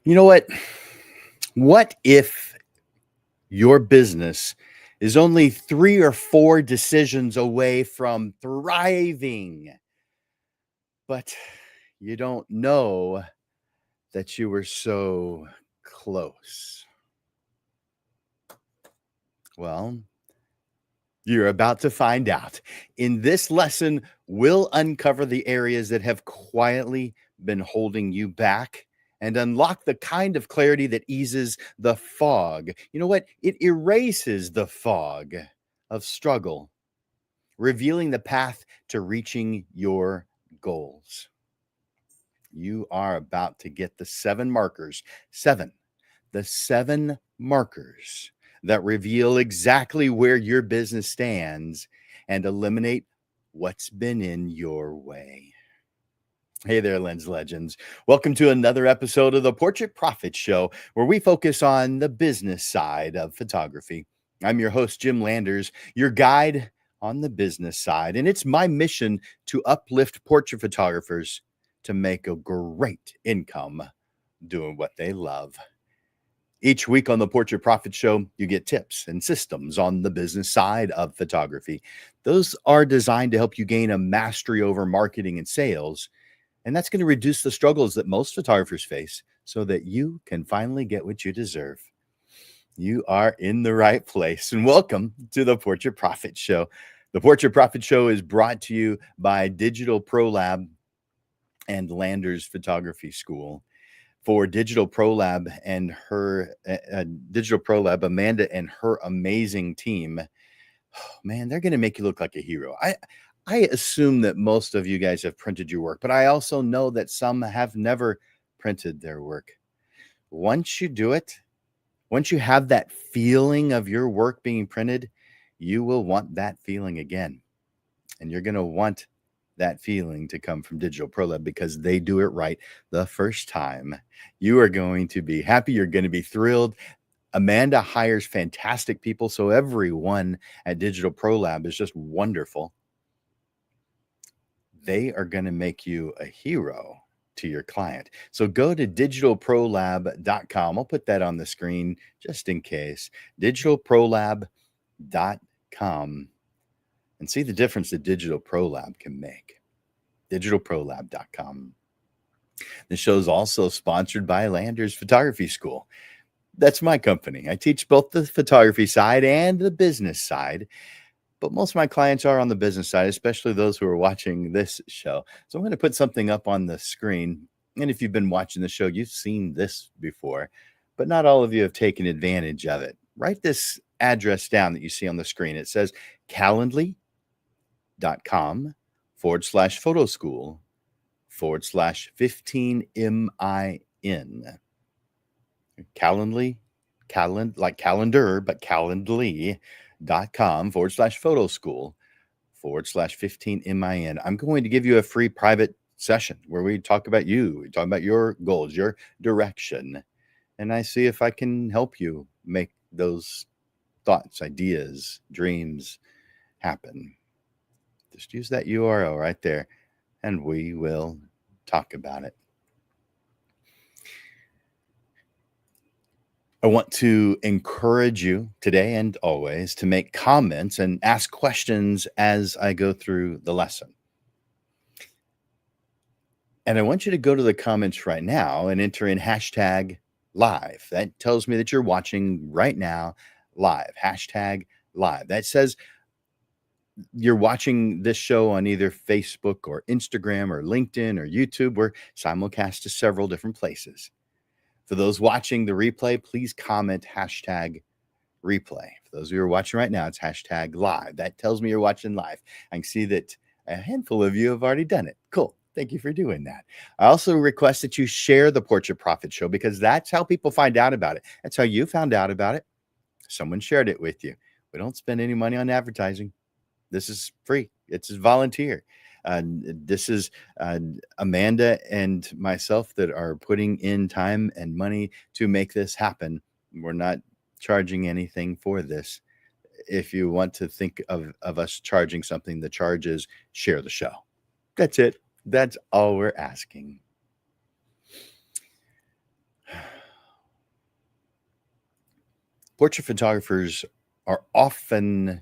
You know what? What if your business is only 3 or 4 decisions away from thriving, but you don't know that you were so close? Well, you're about to find out. In this lesson, we'll uncover the areas that have quietly been holding you back and unlock the kind of clarity that eases the fog. You know what? It erases the fog of struggle, revealing the path to reaching your goals. You are about to get the 7 markers, the 7 markers that reveal exactly where your business stands and eliminate what's been in your way. Hey there, Lens Legends. Welcome to another episode of the Portrait Profit Show, where we focus on the business side of photography. I'm your host, Jim Landers, your guide on the business side, and it's my mission to uplift portrait photographers to make a great income doing what they love. Each week on the Portrait Profit Show, you get tips and systems on the business side of photography. Those are designed to help you gain a mastery over marketing and sales. And that's going to reduce the struggles that most photographers face so that you can finally get what you deserve. You are in the right place. And welcome to the Portrait Profit Show. The Portrait Profit Show is brought to you by Digital Pro Lab and Landers Photography School. For Digital Pro Lab and her Amanda and her amazing team, man, they're going to make you look like a hero. I assume that most of you guys have printed your work, but I also know that some have never printed their work. Once you do it, once you have that feeling of your work being printed, you will want that feeling again. And you're going to want that feeling to come from Digital Pro Lab because they do it right the first time. You are going to be happy. You're going to be thrilled. Amanda hires fantastic people, so everyone at Digital Pro Lab is just wonderful. They are going to make you a hero to your client. So go to digitalprolab.com. I'll put that on the screen just in case. digitalprolab.com and see the difference that Digital Pro Lab can make. digitalprolab.com. This show is also sponsored by Landers Photography School. That's my company. I teach both the photography side and the business side, but most of my clients are on the business side, especially those who are watching this show. So I'm going to put something up on the screen. And if you've been watching the show, you've seen this before, but not all of you have taken advantage of it. Write this address down that you see on the screen. It says calendly.com/photo school/15min. Calendly, like calendar, but calendly.com/photo school/15min. I'm going to give you a free private session where we talk about you, we talk about your goals, your direction, and I see if I can help you make those thoughts, ideas, dreams happen. Just use that URL right there and we will talk about it. I want to encourage you today and always to make comments and ask questions as I go through the lesson. And I want you to go to the comments right now and enter in hashtag live. That tells me that you're watching right now live, hashtag live. That says you're watching this show on either Facebook or Instagram or LinkedIn or YouTube. We're simulcast to several different places. For those watching the replay, please comment hashtag replay. For those of you who are watching right now, it's hashtag live. That tells me you're watching live. I can see that a handful of you have already done it. Cool. Thank you for doing that. I also request that you share the Portrait Profit Show because that's how people find out about it. That's how you found out about it. Someone shared it with you. We don't spend any money on advertising. This is free. It's volunteer. This is Amanda and myself that are putting in time and money to make this happen. We're not charging anything for this. If you want to think of us charging something, the charge is share the show. That's it. That's all we're asking. Portrait photographers are often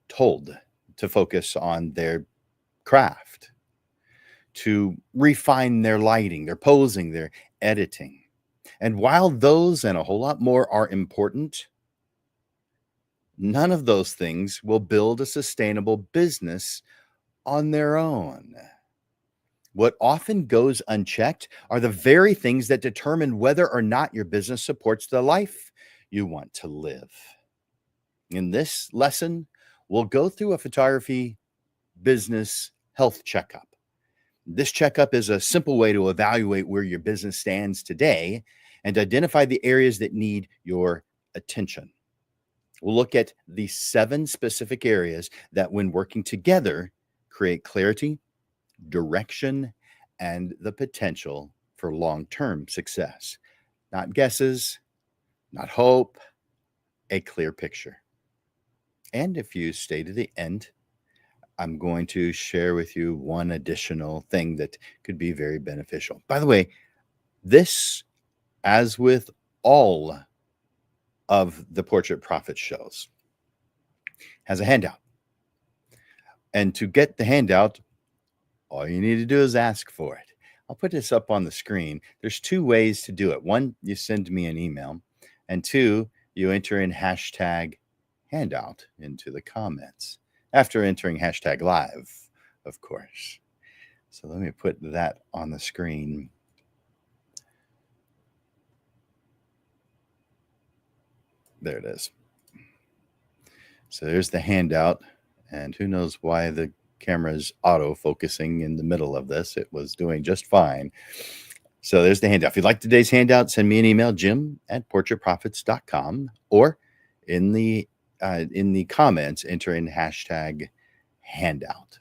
told to focus on their craft, to refine their lighting, their posing, their editing. And while those and a whole lot more are important, none of those things will build a sustainable business on their own. What often goes unchecked are the very things that determine whether or not your business supports the life you want to live. In this lesson, we'll go through a photography business health checkup. This checkup is a simple way to evaluate where your business stands today and identify the areas that need your attention. We'll look at the 7 specific areas that, when working together, create clarity, direction, and the potential for long-term success. Not guesses, not hope, a clear picture. And if you stay to the end, I'm going to share with you one additional thing that could be very beneficial. By the way, this, as with all of the Portrait Profit shows, has a handout. And to get the handout, all you need to do is ask for it. I'll put this up on the screen. There's 2 ways to do it. 1, you send me an email. And 2, you enter in hashtag handout into the comments. After entering hashtag live, of course. So let me put that on the screen. There it is. So there's the handout, and who knows why the camera's auto-focusing in the middle of this. It was doing just fine. So there's the handout. If you'd like today's handout, send me an email, jim@portraitprofits.com, or in the comments, enter in hashtag handout.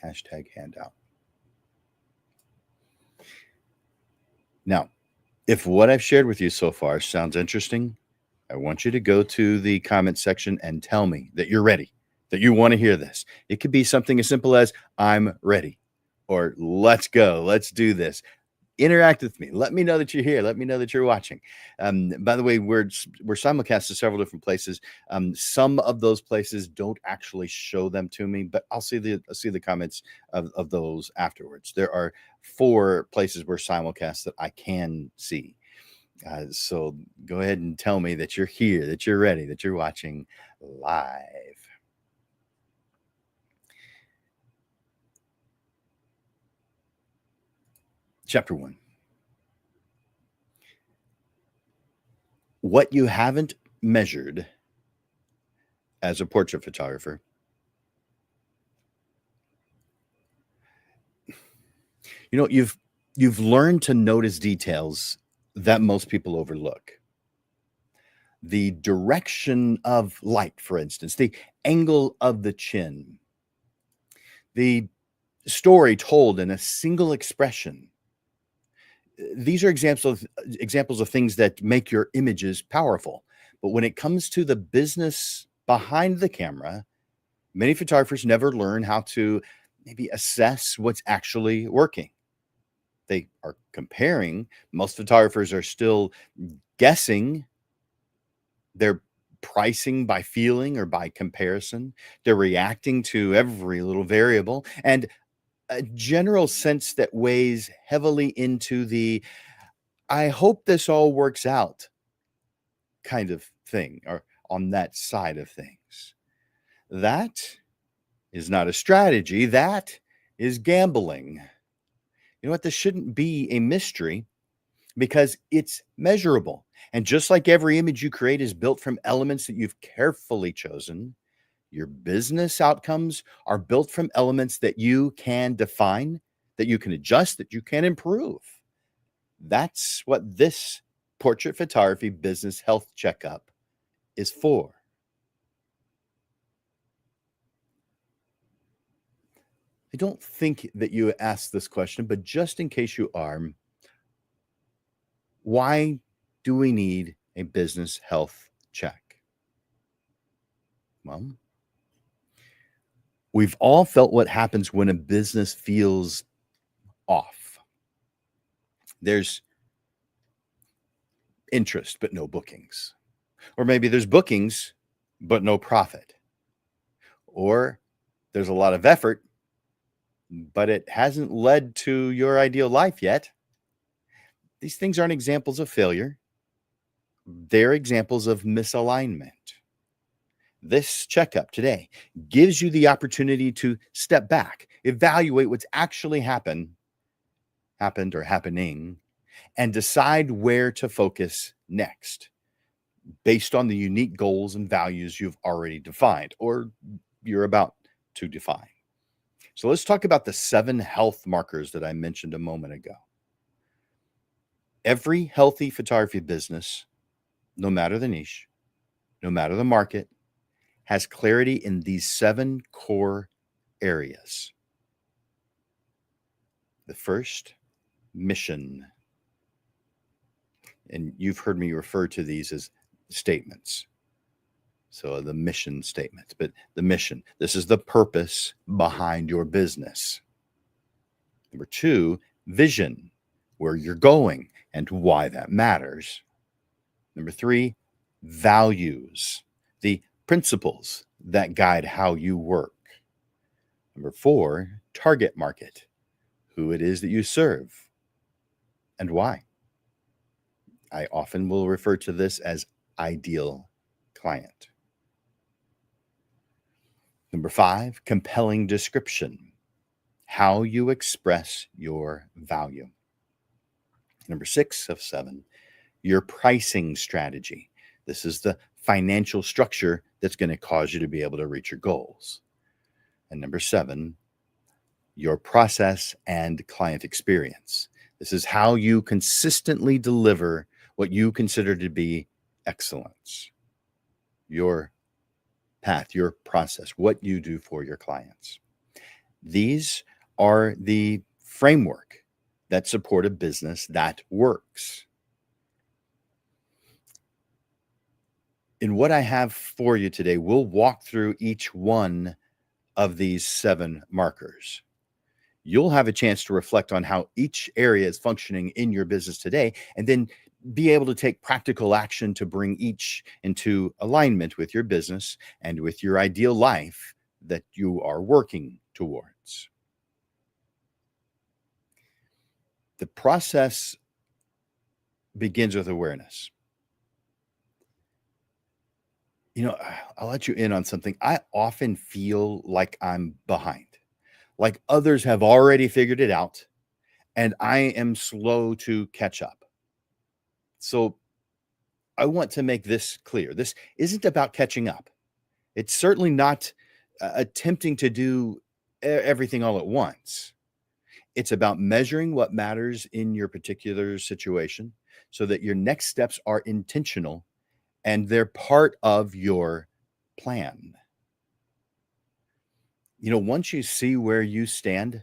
Hashtag handout. Now, if what I've shared with you so far sounds interesting, I want you to go to the comment section and tell me that you're ready, that you want to hear this. It could be something as simple as I'm ready, or let's go, let's do this. Interact with me. Let me know that you're here. Let me know that you're watching. By the way, we're simulcast to several different places. Some of those places don't actually show them to me, but I'll see the comments of those afterwards. There are 4 places we're simulcast that I can see. So go ahead and tell me that you're here, that you're ready, that you're watching live. Chapter 1. What you haven't measured as a portrait photographer. You've learned to notice details that most people overlook. The direction of light, for instance, the angle of the chin, the story told in a single expression. These are examples of things that make your images powerful. But when it comes to the business behind the camera, many photographers never learn how to maybe assess what's actually working. They are comparing. Most photographers are still guessing. They're pricing by feeling or by comparison. They're reacting to every little variable and a general sense that weighs heavily into the I hope this all works out kind of thing, or on that side of things. That is not a strategy. That is gambling. You know what? This shouldn't be a mystery because it's measurable. And just like every image you create is built from elements that you've carefully chosen, your business outcomes are built from elements that you can define, that you can adjust, that you can improve. That's what this portrait photography business health checkup is for. I don't think that you asked this question, but just in case you are, why do we need a business health check? Well, we've all felt what happens when a business feels off. There's interest, but no bookings. Or maybe there's bookings, but no profit. Or there's a lot of effort, but it hasn't led to your ideal life yet. These things aren't examples of failure. They're examples of misalignment. This checkup today gives you the opportunity to step back, evaluate what's actually happened or happening, and decide where to focus next based on the unique goals and values you've already defined or you're about to define. So let's talk about the 7 health markers that I mentioned a moment ago. Every healthy photography business, no matter the niche, no matter the market, has clarity in these 7 core areas. The first, mission. And you've heard me refer to these as statements. So the mission statement, but the mission, this is the purpose behind your business. Number 2, vision, where you're going and why that matters. Number 3, values, the principles that guide how you work. Number 4, target market, who it is that you serve and why. I often will refer to this as ideal client. Number 5, compelling description, how you express your value. Number 6 of 7, your pricing strategy. This is the financial structure that's going to cause you to be able to reach your goals. And number 7, your process and client experience. This is how you consistently deliver what you consider to be excellence. Your path, your process, what you do for your clients. These are the framework that support a business that works. In what I have for you today, we'll walk through each one of these 7 markers. You'll have a chance to reflect on how each area is functioning in your business today, and then be able to take practical action to bring each into alignment with your business and with your ideal life that you are working towards. The process begins with awareness. You know, I'll let you in on something. I often feel like I'm behind, like others have already figured it out, and I am slow to catch up. So I want to make this clear. This isn't about catching up. It's certainly not attempting to do everything all at once. It's about measuring what matters in your particular situation so that your next steps are intentional and they're part of your plan. You know, once you see where you stand,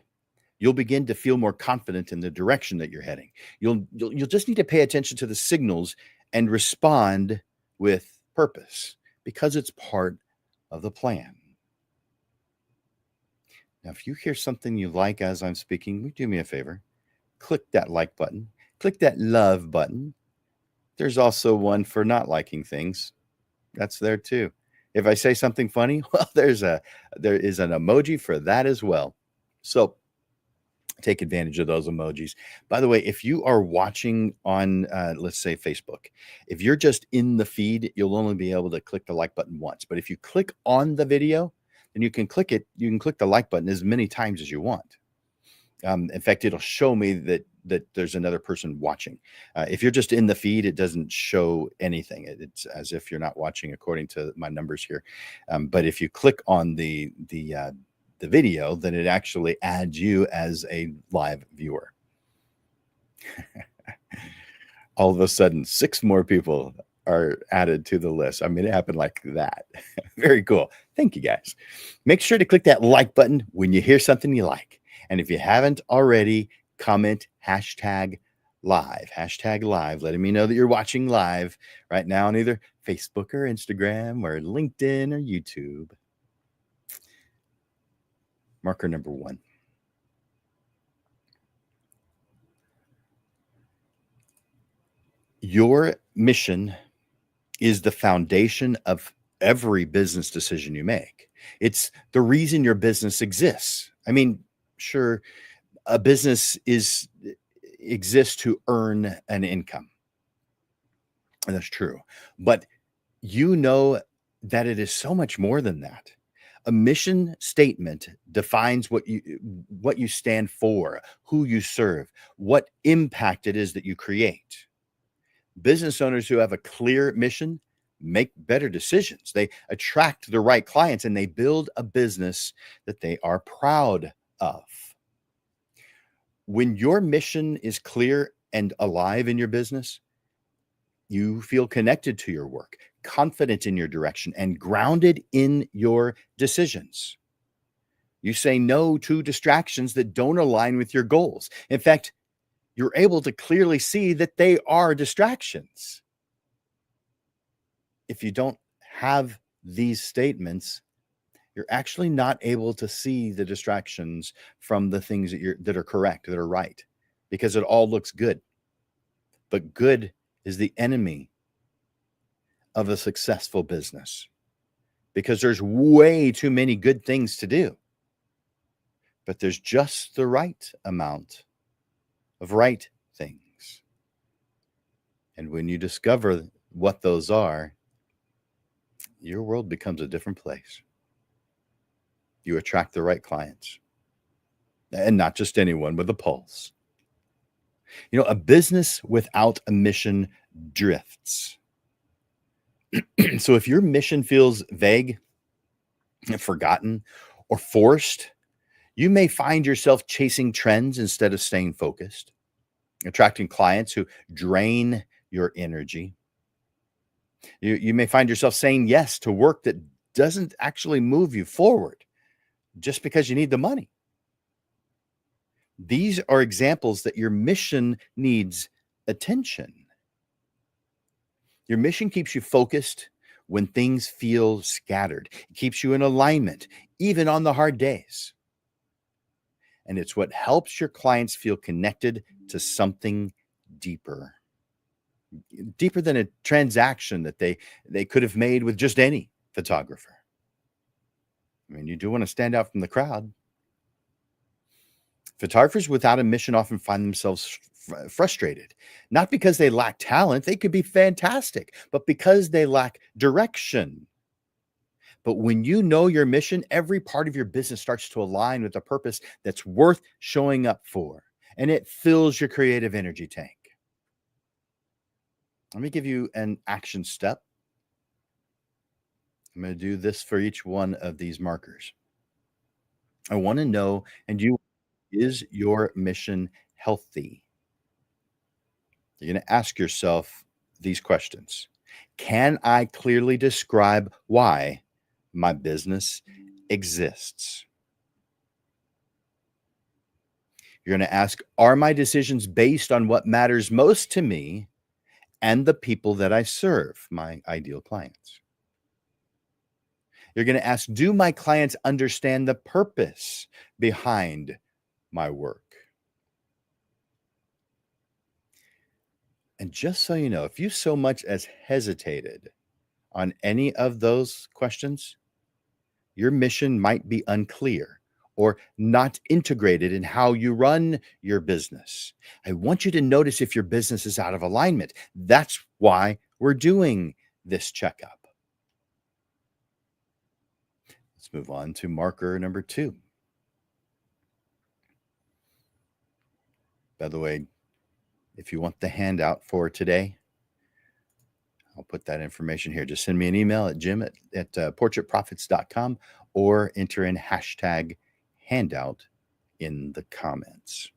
you'll begin to feel more confident in the direction that you're heading. You'll just need to pay attention to the signals and respond with purpose because it's part of the plan. Now, if you hear something you like as I'm speaking, do me a favor. Click that like button. Click that love button. There's also one for not liking things. That's there too. If I say something funny, well, there is an emoji for that as well. So take advantage of those emojis. By the way, if you are watching on, let's say, Facebook, if you're just in the feed, you'll only be able to click the like button once. But if you click on the video, then you can click it. You can click the like button as many times as you want. In fact, it'll show me that there's another person watching. If you're just in the feed, it doesn't show anything. It's as if you're not watching according to my numbers here. But if you click on the video, then it actually adds you as a live viewer. All of a sudden, 6 more people are added to the list. I mean, it happened like that. Very cool. Thank you, guys. Make sure to click that like button when you hear something you like. And if you haven't already, comment #live, #live, letting me know that you're watching live right now on either Facebook or Instagram or LinkedIn or YouTube. Marker number 1. Your mission is the foundation of every business decision you make. It's the reason your business exists. I mean, sure, a business exists to earn an income. And that's true. But you know that it is so much more than that. A mission statement defines what you stand for, who you serve, what impact it is that you create. Business owners who have a clear mission make better decisions. They attract the right clients and they build a business that they are proud of. When your mission is clear and alive in your business, you feel connected to your work, confident in your direction, and grounded in your decisions. You say no to distractions that don't align with your goals. In fact, you're able to clearly see that they are distractions. If you don't have these statements, you're actually not able to see the distractions from the things that are correct, that are right, because it all looks good. But good is the enemy of a successful business because there's way too many good things to do. But there's just the right amount of right things. And when you discover what those are, your world becomes a different place. You attract the right clients, and not just anyone with a pulse. You know, a business without a mission drifts. So if your mission feels vague, forgotten, or forced, you may find yourself chasing trends instead of staying focused, attracting clients who drain your energy. You may find yourself saying yes to work that doesn't actually move you forward just because you need the money. These are examples that your mission needs attention. Your mission keeps you focused when things feel scattered. It keeps you in alignment, even on the hard days. And it's what helps your clients feel connected to something deeper than a transaction that they could have made with just any photographer. I mean, you do want to stand out from the crowd. Photographers without a mission often find themselves frustrated, not because they lack talent, they could be fantastic, but because they lack direction. But when you know your mission, every part of your business starts to align with a purpose that's worth showing up for, and it fills your creative energy tank. Let me give you an action step. I'm going to do this for each one of these markers. I want to know, and you, is your mission healthy? You're going to ask yourself these questions. Can I clearly describe why my business exists? You're going to ask, are my decisions based on what matters most to me and the people that I serve, my ideal clients? You're going to ask, do my clients understand the purpose behind my work? And just so you know, if you so much as hesitated on any of those questions, your mission might be unclear or not integrated in how you run your business. I want you to notice if your business is out of alignment. That's why we're doing this checkup. Let's move on to marker number 2. By the way, if you want the handout for today, I'll put that information here. Just send me an email at jim@portraitprofits.com or enter in hashtag handout in the comments.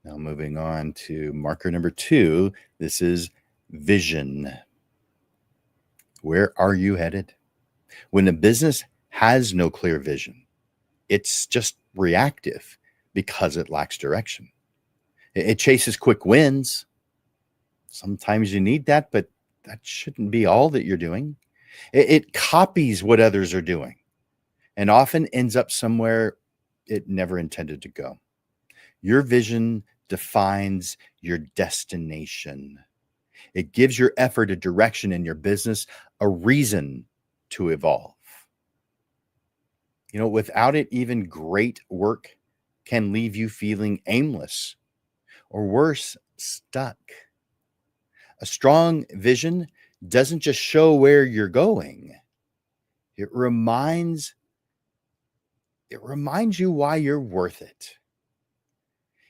Now, moving on to marker number 2, this is vision. Where are you headed? When a business has no clear vision, it's just reactive because it lacks direction. It chases quick wins. Sometimes you need that, but that shouldn't be all that you're doing. It copies what others are doing and often ends up somewhere it never intended to go. Your vision defines your destination. It gives your effort a direction and your business a reason to evolve. You know, without it, even great work can leave you feeling aimless or worse, stuck. A strong vision doesn't just show where you're going. It reminds you why you're worth it.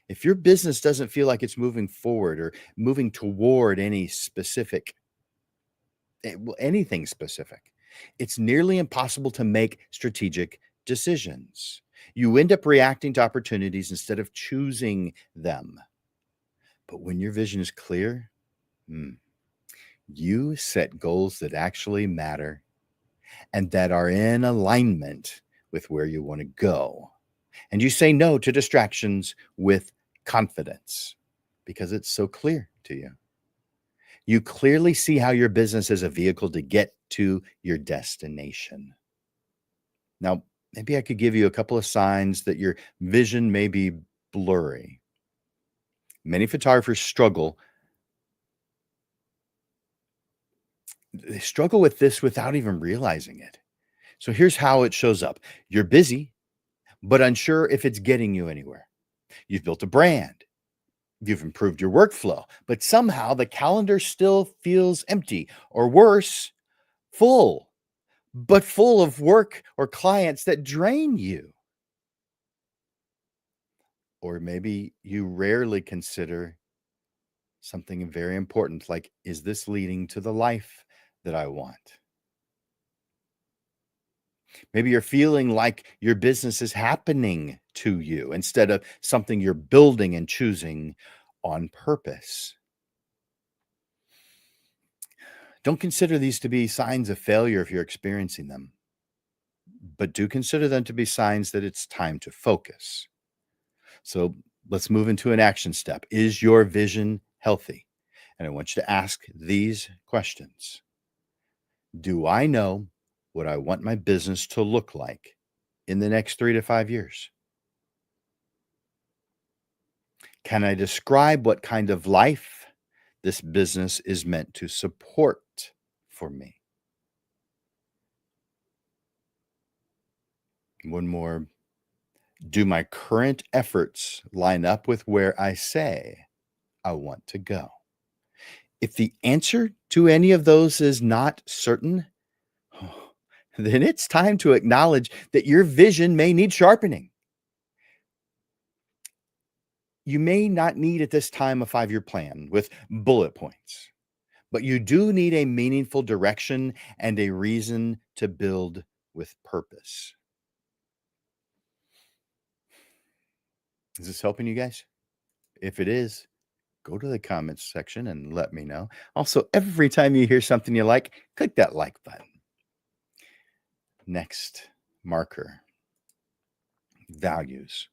If your business doesn't feel like it's moving forward or moving toward anything specific, it's nearly impossible to make strategic decisions. You end up reacting to opportunities instead of choosing them. But when your vision is clear, you set goals that actually matter and that are in alignment with where you want to go. And you say no to distractions with confidence because it's so clear to you. You clearly see how your business is a vehicle to get to your destination. Now, maybe I could give you a couple of signs that your vision may be blurry. Many photographers struggle. They struggle with this without even realizing it. So here's how it shows up. You're busy, but unsure if it's getting you anywhere. You've built a brand. You've improved your workflow, but somehow the calendar still feels empty, or worse, full, but full of work or clients that drain you. Or maybe you rarely consider something very important like, is this leading to the life that I want? Maybe you're feeling like your business is happening to you instead of something you're building and choosing on purpose. Don't consider these to be signs of failure if you're experiencing them, but do consider them to be signs that it's time to focus. So let's move into an action step. Is your vision healthy? And I want you to ask these questions. Do I know what I want my business to look like in the next 3 to 5 years? Can I describe what kind of life this business is meant to support for me? One more. Do my current efforts line up with where I say I want to go? If the answer to any of those is not certain, then it's time to acknowledge that your vision may need sharpening. You may not need at this time a 5-year plan with bullet points, but you do need a meaningful direction and a reason to build with purpose. Is this helping you guys? If it is, go to the comments section and let me know. Also, every time you hear something you like, click that like button. Next marker, values.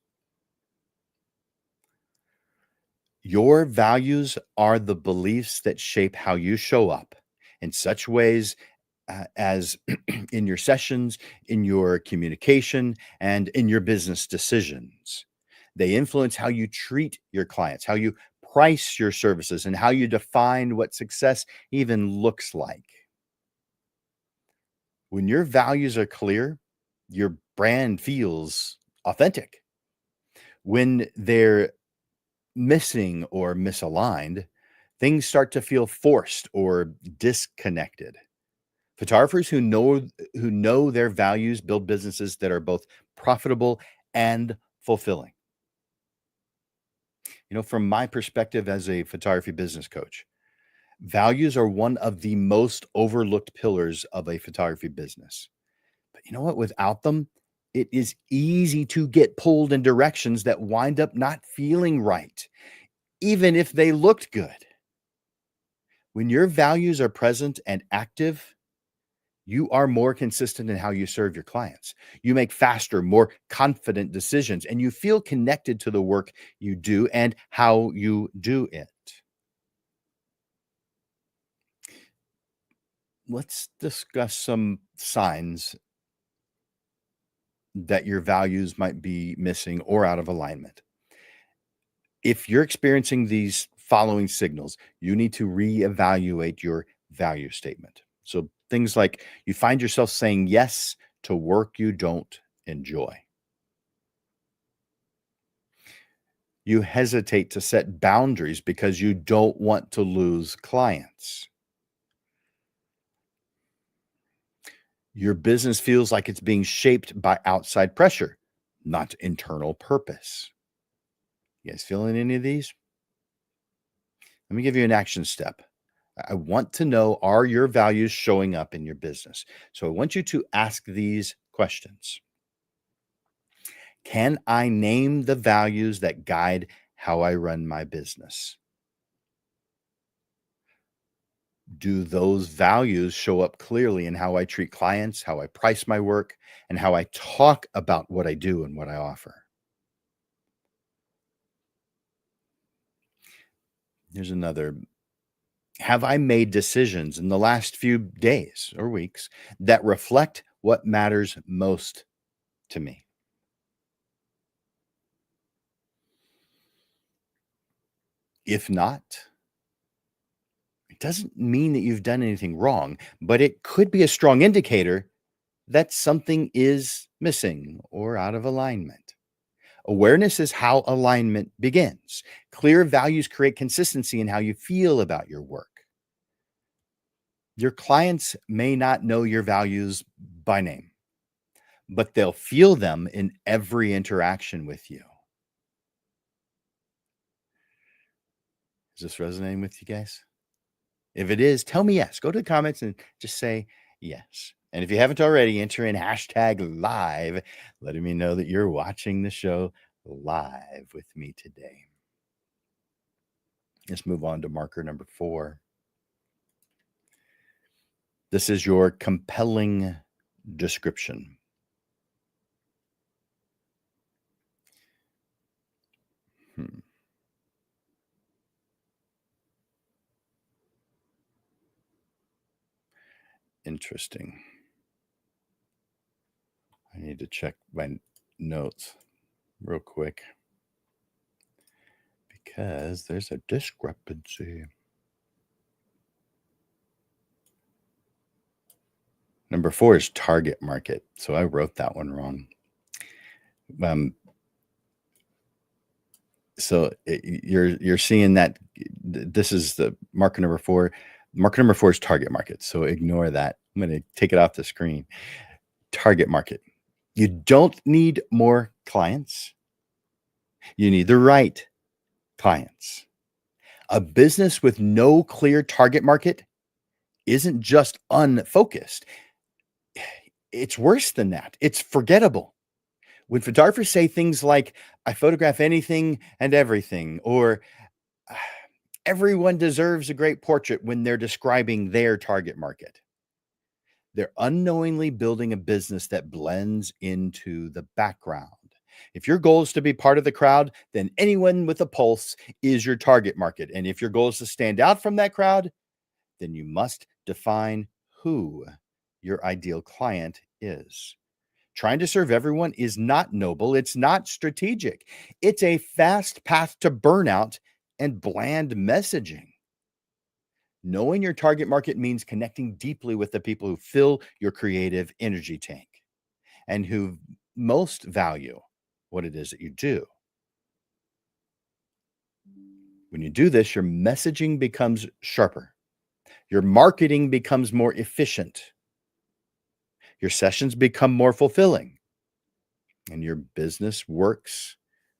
Your values are the beliefs that shape how you show up in such ways as in your sessions, in your communication, and in your business decisions. They influence how you treat your clients, how you price your services, and how you define what success even looks like. When your values are clear, your brand feels authentic. When they're missing or misaligned, things start to feel forced or disconnected. Photographers who know their values build businesses that are both profitable and fulfilling. From my perspective as a photography business coach, values are one of the most overlooked pillars of a photography business. But you know what? Without them, it is easy to get pulled in directions that wind up not feeling right, even if they looked good. When your values are present and active, you are more consistent in how you serve your clients. You make faster, more confident decisions, and you feel connected to the work you do and how you do it. Let's discuss some signs that your values might be missing or out of alignment. If you're experiencing these following signals, you need to reevaluate your value statement. So things like you find yourself saying yes to work you don't enjoy. You hesitate to set boundaries because you don't want to lose clients. Your business feels like it's being shaped by outside pressure, not internal purpose. You guys feeling any of these? Let me give you an action step. I want to know, are your values showing up in your business? So I want you to ask these questions. Can I name the values that guide how I run my business? Do those values show up clearly in how I treat clients, how I price my work, and how I talk about what I do and what I offer? Here's another. Have I made decisions in the last few days or weeks that reflect what matters most to me? If not, it doesn't mean that you've done anything wrong, but it could be a strong indicator that something is missing or out of alignment. Awareness is how alignment begins. Clear values create consistency in how you feel about your work. Your clients may not know your values by name, but they'll feel them in every interaction with you. Is this resonating with you guys? If it is, tell me yes. Go to the comments and just say yes. And if you haven't already, enter in hashtag live, letting me know that you're watching the show live with me today. Let's move on to marker number 4. This is your compelling description. Hmm. Interesting. I need to check my notes real quick because there's a discrepancy. Number 4 is target market. So I wrote that one wrong. So you're seeing that this is the marker number 4. Marker number 4 is target market. So ignore that. I'm going to take it off the screen. Target market. You don't need more clients. You need the right clients. A business with no clear target market isn't just unfocused. It's worse than that. It's forgettable. When photographers say things like, I photograph anything and everything, or everyone deserves a great portrait when they're describing their target market, they're unknowingly building a business that blends into the background. If your goal is to be part of the crowd, then anyone with a pulse is your target market. And if your goal is to stand out from that crowd, then you must define who your ideal client is. Trying to serve everyone is not noble. It's not strategic. It's a fast path to burnout and bland messaging. Knowing your target market means connecting deeply with the people who fill your creative energy tank and who most value what it is that you do. When you do this, your messaging becomes sharper. Your marketing becomes more efficient. Your sessions become more fulfilling. And your business works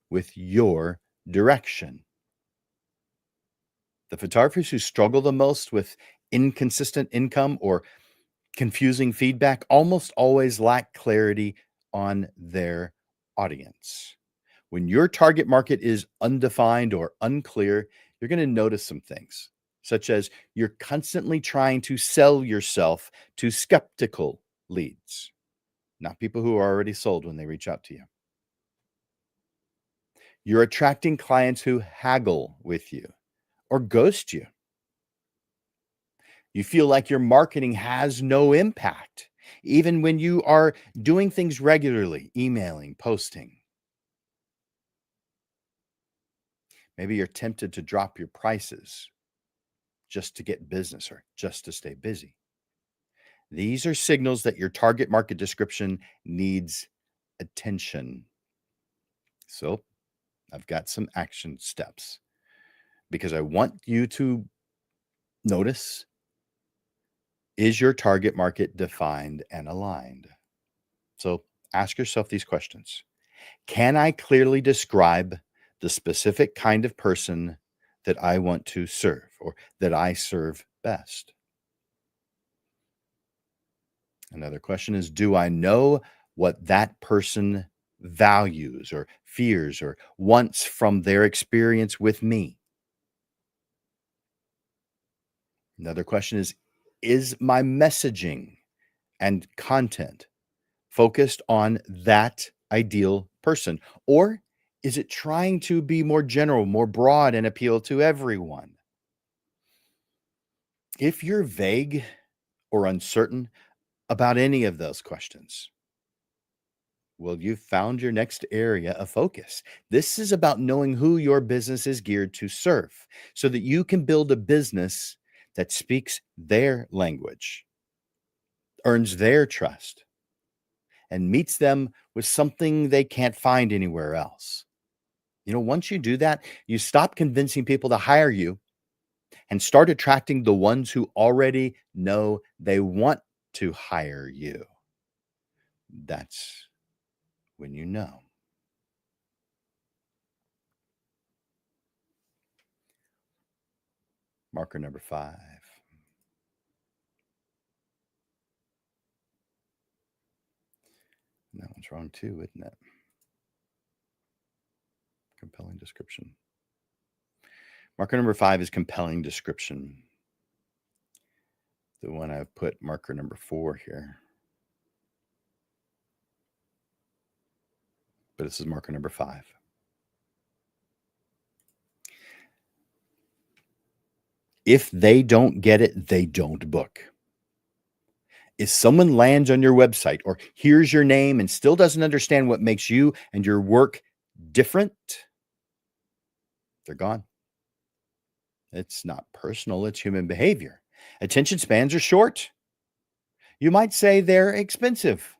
with your direction. The photographers who struggle the most with inconsistent income or confusing feedback almost always lack clarity on their audience. When your target market is undefined or unclear, you're going to notice some things, such as you're constantly trying to sell yourself to skeptical leads, not people who are already sold when they reach out to you. You're attracting clients who haggle with you or ghost you. You feel like your marketing has no impact, even when you are doing things regularly, emailing, posting. Maybe you're tempted to drop your prices just to get business or just to stay busy. These are signals that your target market description needs attention. So, I've got some action steps because I want you to notice, is your target market defined and aligned? So, ask yourself these questions. Can I clearly describe the specific kind of person that I want to serve or that I serve best? Another question is, do I know what that person values or fears or wants from their experience with me? Another question is my messaging and content focused on that ideal person? Or is it trying to be more general, more broad, and appeal to everyone? If you're vague or uncertain about any of those questions, well, you've found your next area of focus. This is about knowing who your business is geared to serve so that you can build a business that speaks their language, earns their trust, and meets them with something they can't find anywhere else. Once you do that, you stop convincing people to hire you and start attracting the ones who already know they want to hire you. That's when you know. Marker number 5. That one's wrong too, isn't it? Compelling description. Marker number 5 is compelling description. The one I've put marker number 4 here. But this is marker number 5. If they don't get it, they don't book. If someone lands on your website or hears your name and still doesn't understand what makes you and your work different, they're gone. It's not personal, it's human behavior. Attention spans are short. You might say they're expensive.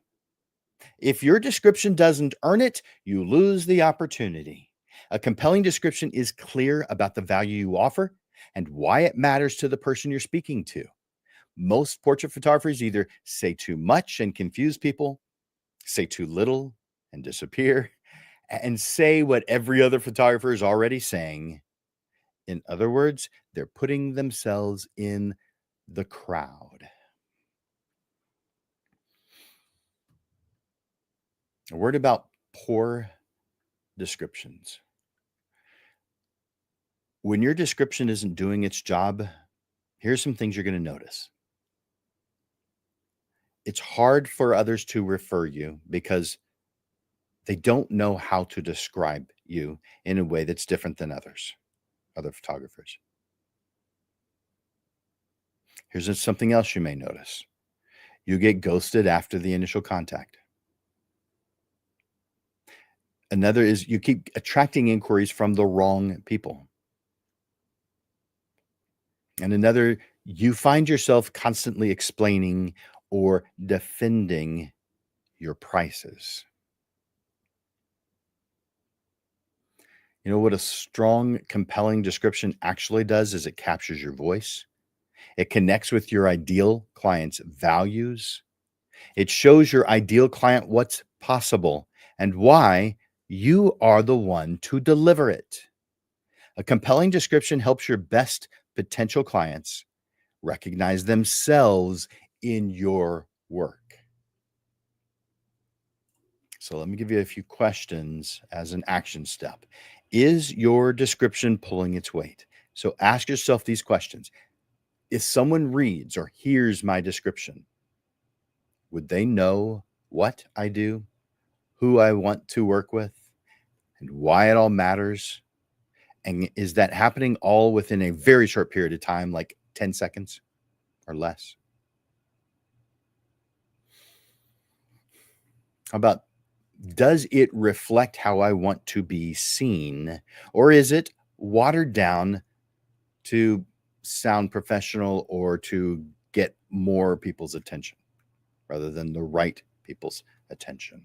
If your description doesn't earn it, you lose the opportunity. A compelling description is clear about the value you offer and why it matters to the person you're speaking to. Most portrait photographers either say too much and confuse people, say too little and disappear, and say what every other photographer is already saying. In other words, they're putting themselves in the crowd. A word about poor descriptions. When your description isn't doing its job, here's some things you're going to notice. It's hard for others to refer you because they don't know how to describe you in a way that's different than other photographers. Here's something else you may notice. You get ghosted after the initial contact. Another is you keep attracting inquiries from the wrong people. And another, you find yourself constantly explaining or defending your prices. You know what a strong, compelling description actually does is it captures your voice. It connects with your ideal client's values. It shows your ideal client what's possible and why you are the one to deliver it. A compelling description helps your best potential clients recognize themselves in your work. So let me give you a few questions as an action step. Is your description pulling its weight? So ask yourself these questions. If someone reads or hears my description, would they know what I do, who I want to work with, and why it all matters? And is that happening all within a very short period of time, like 10 seconds or less? How about, does it reflect how I want to be seen? Or is it watered down to sound professional or to get more people's attention rather than the right people's attention?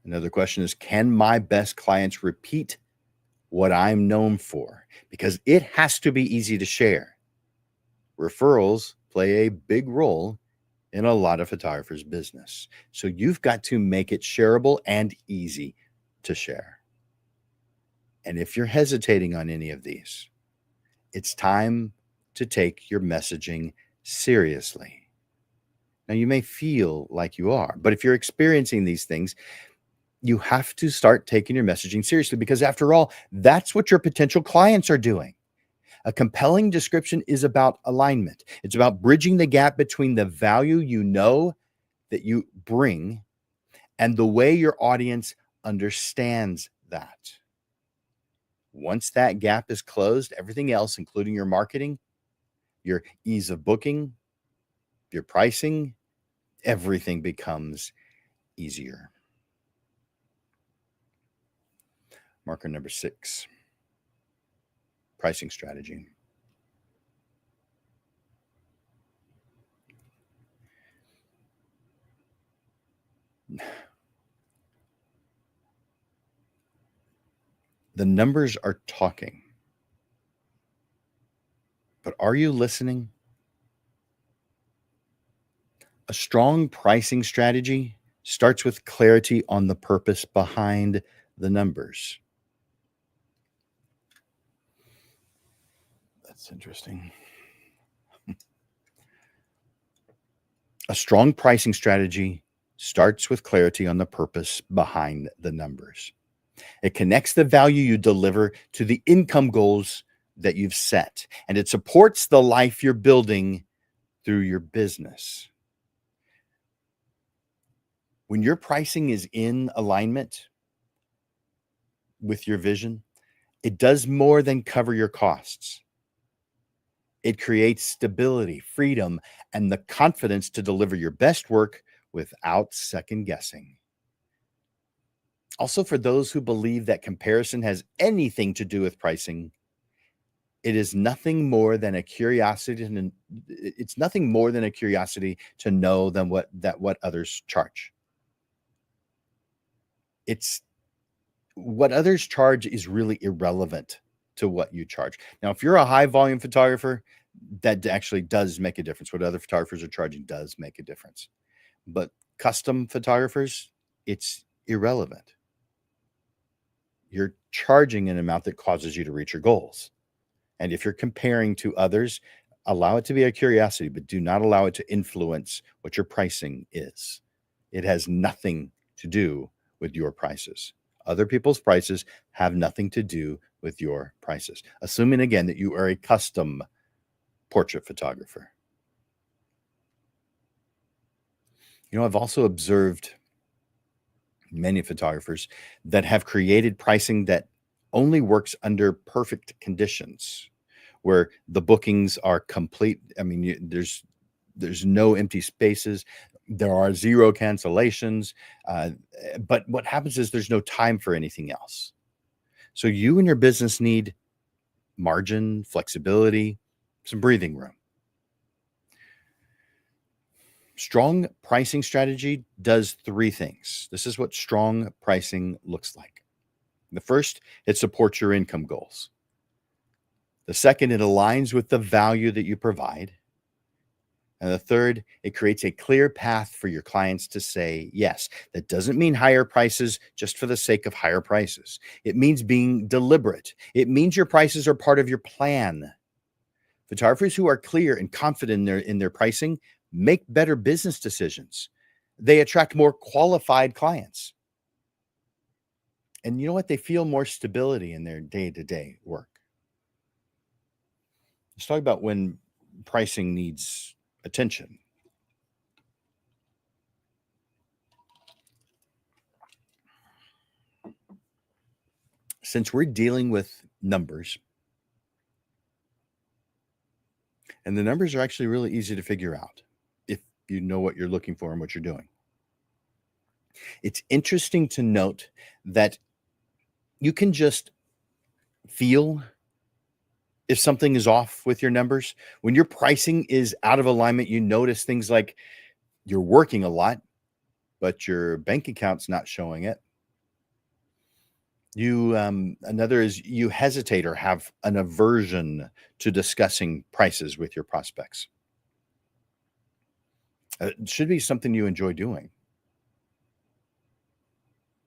Another question is, can my best clients repeat what I'm known for? Because it has to be easy to share. Referrals play a big role in a lot of photographers' business. So you've got to make it shareable and easy to share. And if you're hesitating on any of these, it's time to take your messaging seriously. Now, you may feel like you are, but if you're experiencing these things, you have to start taking your messaging seriously because, after all, that's what your potential clients are doing. A compelling description is about alignment. It's about bridging the gap between the value you know that you bring and the way your audience understands that. Once that gap is closed, everything else, including your marketing, your ease of booking, your pricing, everything becomes easier. Marker number 6, pricing strategy. The numbers are talking, but are you listening? A strong pricing strategy starts with clarity on the purpose behind the numbers. That's interesting. A strong pricing strategy starts with clarity on the purpose behind the numbers. It connects the value you deliver to the income goals that you've set, and it supports the life you're building through your business. When your pricing is in alignment with your vision, it does more than cover your costs. It creates stability, freedom, and the confidence to deliver your best work without second guessing. Also, for those who believe that comparison has anything to do with pricing, it is nothing more than a curiosity. It's nothing more than a curiosity to know what others charge. It's what others charge is really irrelevant to what you charge. Now, if you're a high volume photographer, that actually does make a difference. What other photographers are charging does make a difference. But custom photographers, it's irrelevant. You're charging an amount that causes you to reach your goals. And if you're comparing to others, allow it to be a curiosity, but do not allow it to influence what your pricing is. It has nothing to do with your prices. Other people's prices have nothing to do with your prices. Assuming, again, that you are a custom portrait photographer. I've also observed many photographers that have created pricing that only works under perfect conditions, where the bookings are complete. I mean, there's no empty spaces. There are zero cancellations. But what happens is there's no time for anything else. So you and your business need margin, flexibility, some breathing room. Strong pricing strategy does three things. This is what strong pricing looks like. The first, it supports your income goals. The second, it aligns with the value that you provide. And the third, it creates a clear path for your clients to say yes. That doesn't mean higher prices just for the sake of higher prices. It means being deliberate. It means your prices are part of your plan. Photographers who are clear and confident in their pricing make better business decisions. They attract more qualified clients. And you know what? They feel more stability in their day-to-day work. Let's talk about when pricing needs attention. Since we're dealing with numbers, and the numbers are actually really easy to figure out if you know what you're looking for and what you're doing. It's interesting to note that you can just feel if something is off with your numbers. When your pricing is out of alignment, you notice things like you're working a lot, but your bank account's not showing it. Another is you hesitate or have an aversion to discussing prices with your prospects. It should be something you enjoy doing,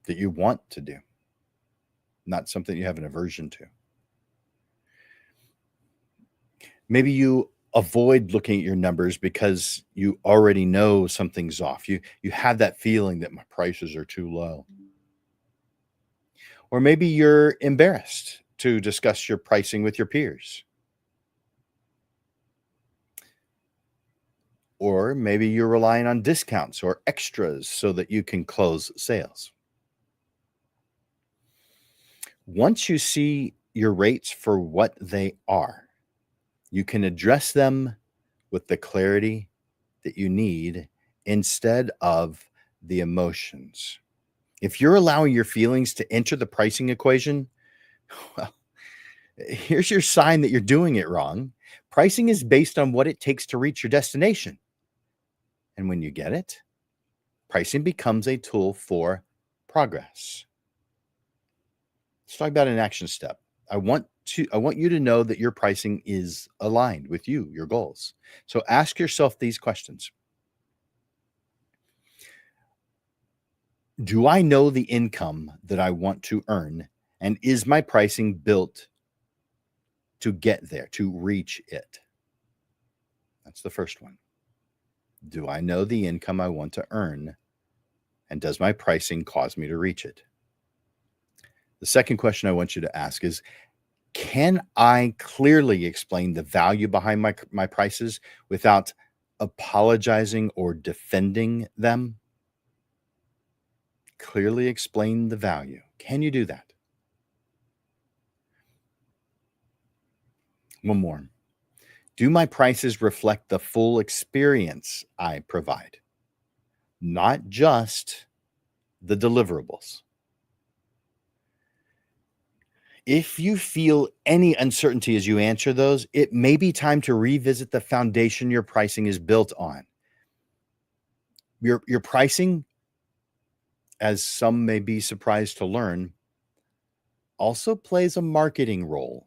that you want to do, not something you have an aversion to. Maybe you avoid looking at your numbers because you already know something's off. You have that feeling that my prices are too low. Or maybe you're embarrassed to discuss your pricing with your peers. Or maybe you're relying on discounts or extras so that you can close sales. Once you see your rates for what they are, you can address them with the clarity that you need instead of the emotions. If you're allowing your feelings to enter the pricing equation, well, here's your sign that you're doing it wrong. Pricing is based on what it takes to reach your destination. And when you get it, pricing becomes a tool for progress. Let's talk about an action step. I want you to know that your pricing is aligned with you, your goals. So ask yourself these questions. Do I know the income that I want to earn? And is my pricing built to get there, to reach it? That's the first one. Do I know the income I want to earn? And does my pricing cause me to reach it? The second question I want you to ask is, can I clearly explain the value behind my prices without apologizing or defending them? Clearly explain the value. Can you do that? One more. Do my prices reflect the full experience I provide? Not just the deliverables. If you feel any uncertainty as you answer those, it may be time to revisit the foundation your pricing is built on. Your pricing, as some may be surprised to learn, also plays a marketing role.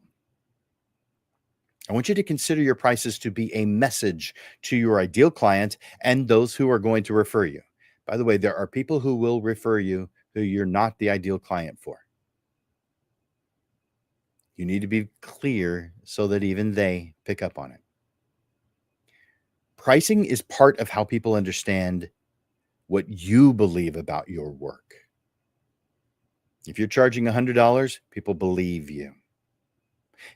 I want you to consider your prices to be a message to your ideal client and those who are going to refer you. By the way, there are people who will refer you who you're not the ideal client for. You need to be clear so that even they pick up on it. Pricing is part of how people understand what you believe about your work. If you're charging $100, people believe you.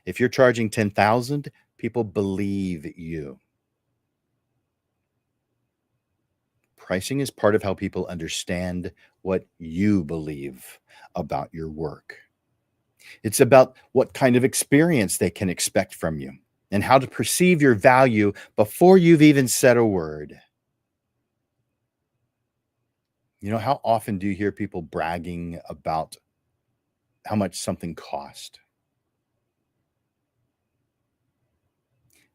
If you're charging $10,000, people believe you. Pricing is part of how people understand what you believe about your work. It's about what kind of experience they can expect from you and how to perceive your value before you've even said a word. How often do you hear people bragging about how much something cost?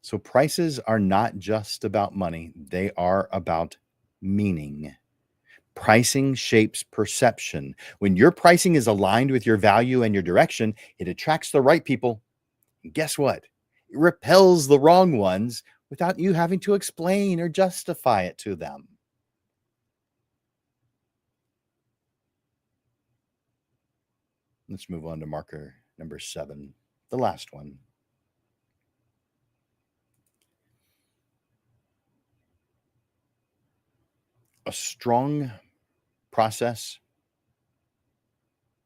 So prices are not just about money, they are about meaning. Pricing shapes perception. When your pricing is aligned with your value and your direction, it attracts the right people. And guess what? It repels the wrong ones without you having to explain or justify it to them. Let's move on to marker number 7, the last one. A strong process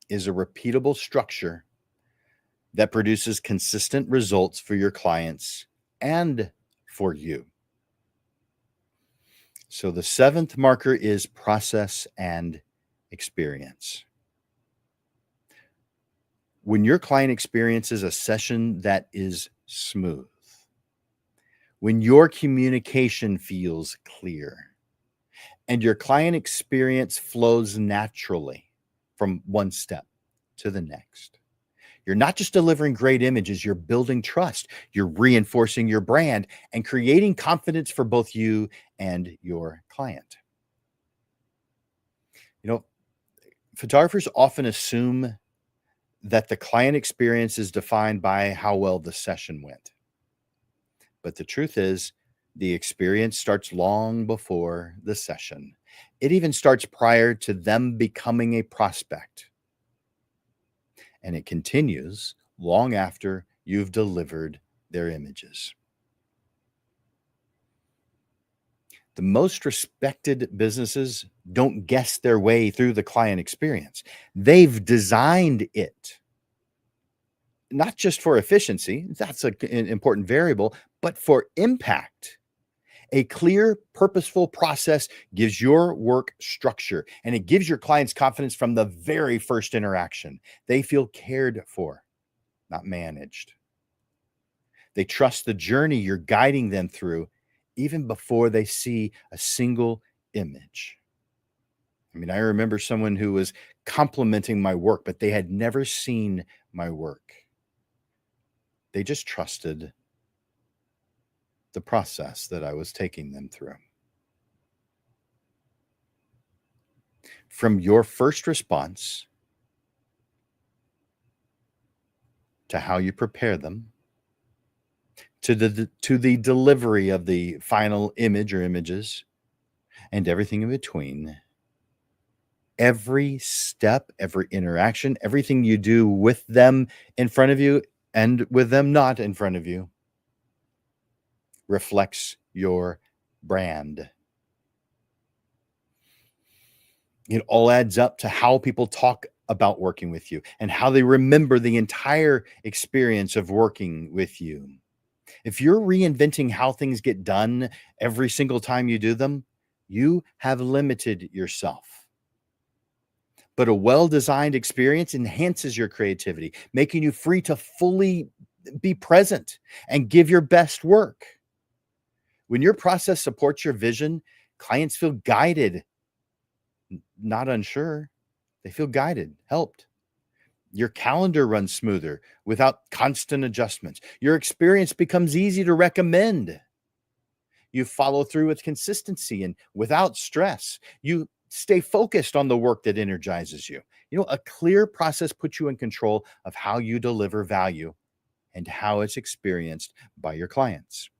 is a repeatable structure that produces consistent results for your clients and for you. So the 7th marker is process and experience. When your client experiences a session that is smooth, when your communication feels clear, and your client experience flows naturally from one step to the next, you're not just delivering great images, you're building trust, you're reinforcing your brand, and creating confidence for both you and your client. Photographers often assume that the client experience is defined by how well the session went. But the truth is, the experience starts long before the session. It even starts prior to them becoming a prospect. And it continues long after you've delivered their images. The most respected businesses don't guess their way through the client experience. They've designed it, not just for efficiency, that's an important variable, but for impact. A clear, purposeful process gives your work structure, and it gives your clients confidence from the very first interaction. They feel cared for, not managed. They trust the journey you're guiding them through, even before they see a single image. I remember someone who was complimenting my work, but they had never seen my work. They just trusted the process that I was taking them through. From your first response to how you prepare them, to the delivery of the final image or images, and everything in between, every step, every interaction, everything you do with them in front of you and with them not in front of you reflects your brand. It all adds up to how people talk about working with you and how they remember the entire experience of working with you. If you're reinventing how things get done every single time you do them, you have limited yourself. But a well-designed experience enhances your creativity, making you free to fully be present and give your best work. When your process supports your vision, clients feel guided, not unsure. They feel guided, helped. Your calendar runs smoother without constant adjustments. Your experience becomes easy to recommend. You follow through with consistency and without stress. You stay focused on the work that energizes you. A clear process puts you in control of how you deliver value and how it's experienced by your clients.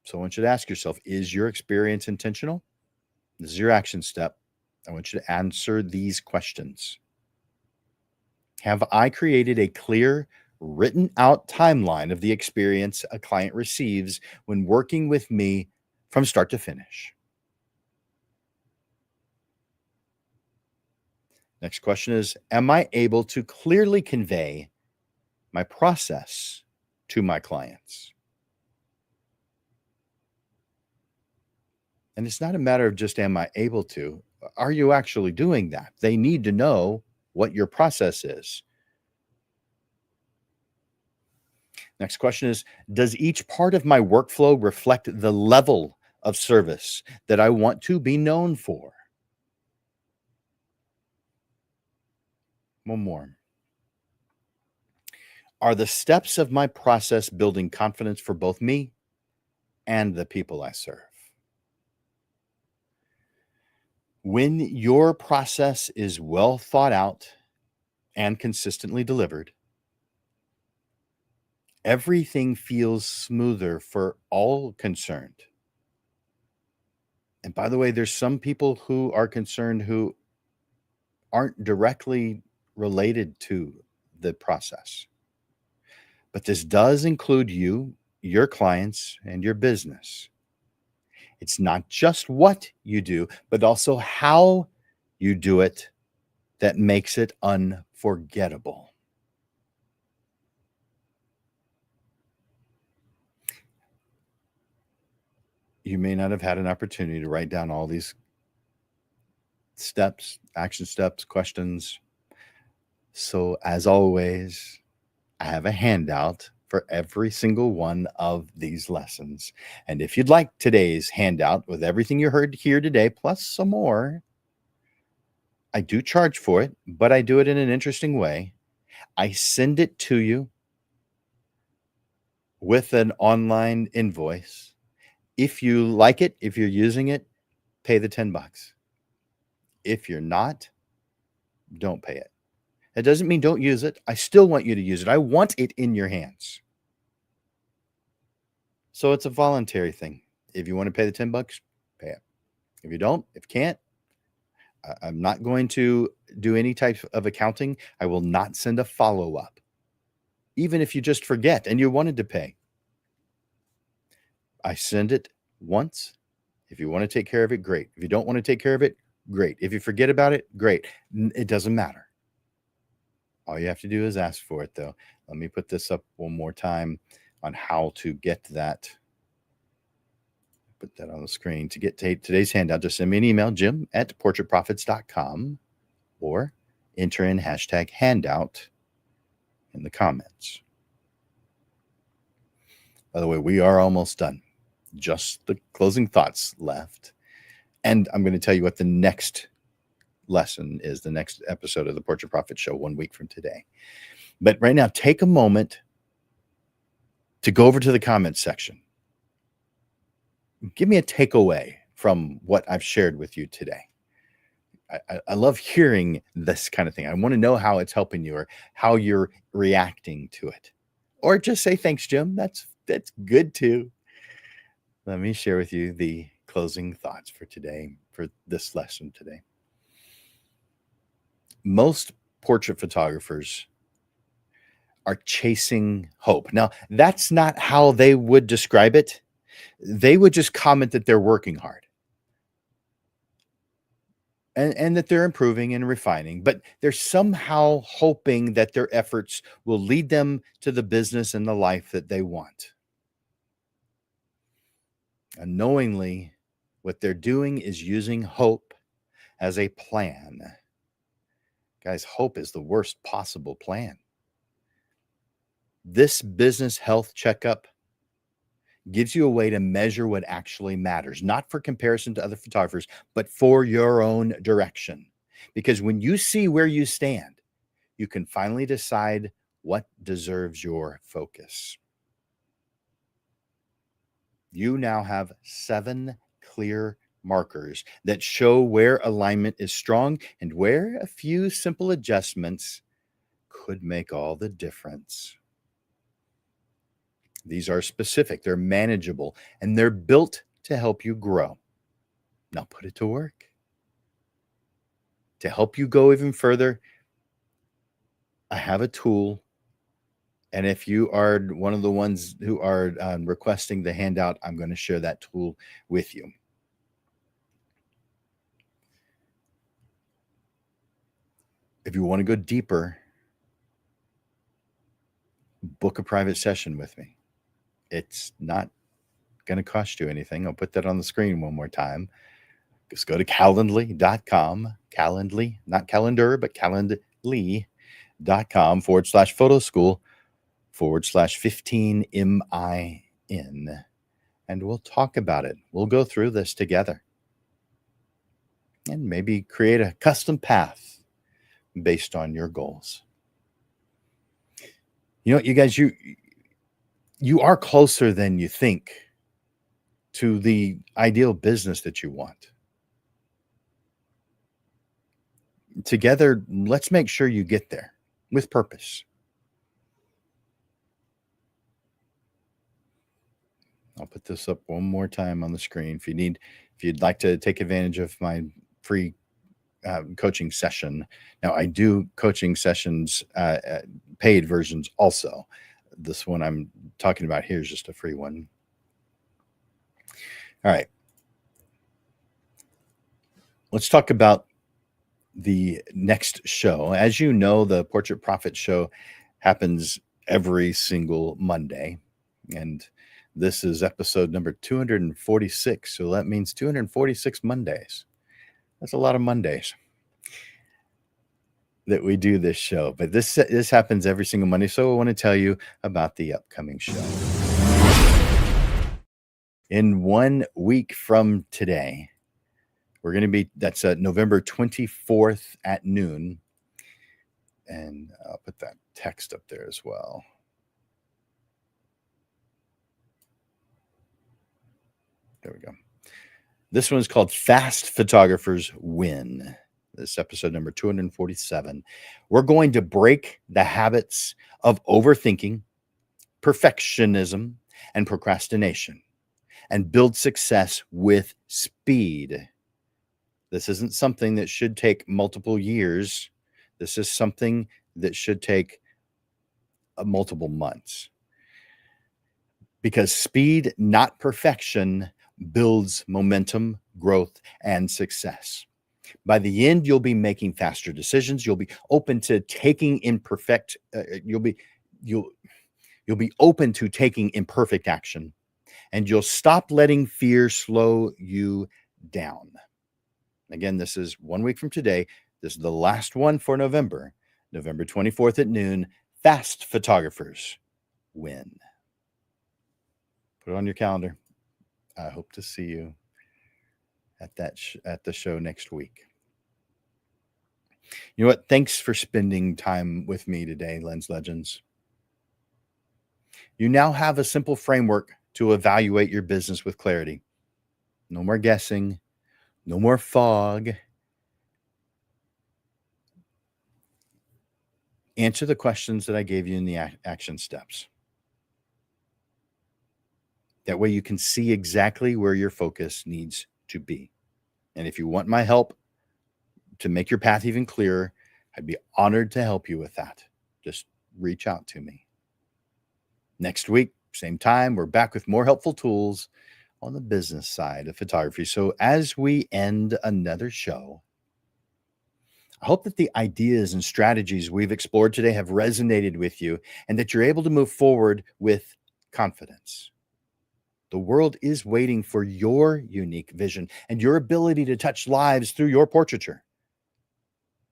So I want you to ask yourself, is your experience intentional? This is your action step. I want you to answer these questions. Have I created a clear, written out timeline of the experience a client receives when working with me from start to finish? Next question is, am I able to clearly convey my process to my clients? And it's not a matter of just, am I able to? Are you actually doing that? They need to know what your process is. Next question is, does each part of my workflow reflect the level of service that I want to be known for? One more. Are the steps of my process building confidence for both me and the people I serve? When your process is well thought out and consistently delivered, everything feels smoother for all concerned. And by the way, there's some people who are concerned who aren't directly related to the process. But this does include you, your clients, and your business. It's not just what you do, but also how you do it that makes it unforgettable. You may not have had an opportunity to write down all these steps, action steps, questions. So, as always, I have a handout for every single one of these lessons. And if you'd like today's handout with everything you heard here today, plus some more, I do charge for it, but I do it in an interesting way. I send it to you with an online invoice. If you like it, if you're using it, pay the $10. If you're not, don't pay it. It doesn't mean don't use it. I still want you to use it. I want it in your hands. So it's a voluntary thing. If you want to pay the $10, pay it. If you don't, if you can't, I'm not going to do any type of accounting. I will not send a follow-up. Even if you just forget and you wanted to pay. I send it once. If you want to take care of it, great. If you don't want to take care of it, great. If you forget about it, great. It doesn't matter. All you have to do is ask for it, though. Let me put this up one more time on how to get that. Put that on the screen. To get today's handout, just send me an email, jim@portraitprofits.com, or enter in hashtag handout in the comments. By the way, we are almost done. Just the closing thoughts left. And I'm going to tell you what the next lesson is, the next episode of the Portrait Profit Show 1 week from today. But right now, take a moment to go over to the comments section. Give me a takeaway from what I've shared with you today. I love hearing this kind of thing. I want to know how it's helping you or how you're reacting to it. Or just say, thanks, Jim. That's good too. Let me share with you the closing thoughts for today, for this lesson today. Most portrait photographers are chasing hope. Now, that's not how they would describe it. They would just comment that they're working hard and that they're improving and refining, but they're somehow hoping that their efforts will lead them to the business and the life that they want. Unknowingly, what they're doing is using hope as a plan. Guys, hope is the worst possible plan. This business health checkup gives you a way to measure what actually matters, not for comparison to other photographers, but for your own direction. Because when you see where you stand, you can finally decide what deserves your focus. You now have 7 clear markers that show where alignment is strong and where a few simple adjustments could make all the difference. These are specific, they're manageable, and they're built to help you grow. Now put it to work. To help you go even further, I have a tool. And if you are one of the ones who are requesting the handout, I'm going to share that tool with you. If you want to go deeper, book a private session with me. It's not going to cost you anything. I'll put that on the screen one more time. Just go to calendly.com, Calendly, not calendar, but calendly.com/photoschool/15MIN. And we'll talk about it. We'll go through this together and maybe create a custom path based on your goals. You know, you guys, you are closer than you think to the ideal business that you want. Together, let's make sure you get there with purpose. I'll put this up one more time on the screen. If you'd like to take advantage of my free coaching session. Now, I do coaching sessions, paid versions also. This one I'm talking about here is just a free one. All right. Let's talk about the next show. As you know, the Portrait Profit Show happens every single Monday. And this is episode number 246. So that means 246 Mondays. That's a lot of Mondays that we do this show. But this happens every single Monday. So I want to tell you about the upcoming show. In 1 week from today, we're going to be, that's November 24th at noon. And I'll put that text up there as well. There we go. This one is called Fast Photographers Win. This episode number 247. We're going to break the habits of overthinking, perfectionism, and procrastination and build success with speed. This isn't something that should take multiple years. This is something that should take multiple months. Because speed, not perfection, builds momentum, growth, and success. By the end, you'll be making faster decisions. You'll be open to taking you'll be open to taking imperfect action, and you'll stop letting fear slow you down. Again, this is 1 week from today. This is the last one for November 24th at noon. Fast Photographers Win. Put it on your calendar. I hope to see you at the show next week. You know what? Thanks for spending time with me today, Lens Legends. You now have a simple framework to evaluate your business with clarity. No more guessing, no more fog. Answer the questions that I gave you in the action steps. That way you can see exactly where your focus needs to be. And if you want my help to make your path even clearer, I'd be honored to help you with that. Just reach out to me. Next week, same time, we're back with more helpful tools on the business side of photography. So as we end another show, I hope that the ideas and strategies we've explored today have resonated with you and that you're able to move forward with confidence. The world is waiting for your unique vision and your ability to touch lives through your portraiture.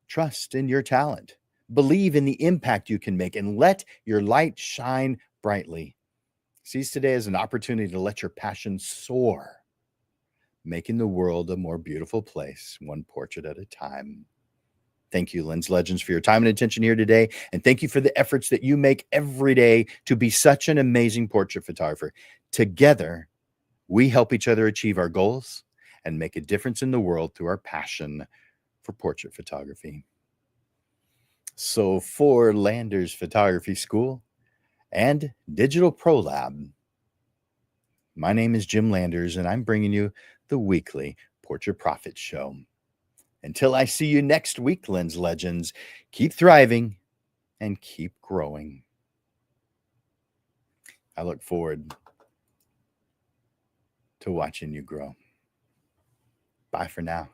Trust in your talent. Believe in the impact you can make and let your light shine brightly. Seize today as an opportunity to let your passion soar, making the world a more beautiful place, one portrait at a time. Thank you, Lens Legends, for your time and attention here today. And thank you for the efforts that you make every day to be such an amazing portrait photographer. Together, we help each other achieve our goals and make a difference in the world through our passion for portrait photography. So, for Landers Photography School and Digital Pro Lab, my name is Jim Landers, and I'm bringing you the weekly Portrait Profit Show. Until I see you next week, Lens Legends, keep thriving and keep growing. I look forward to watching you grow. Bye for now.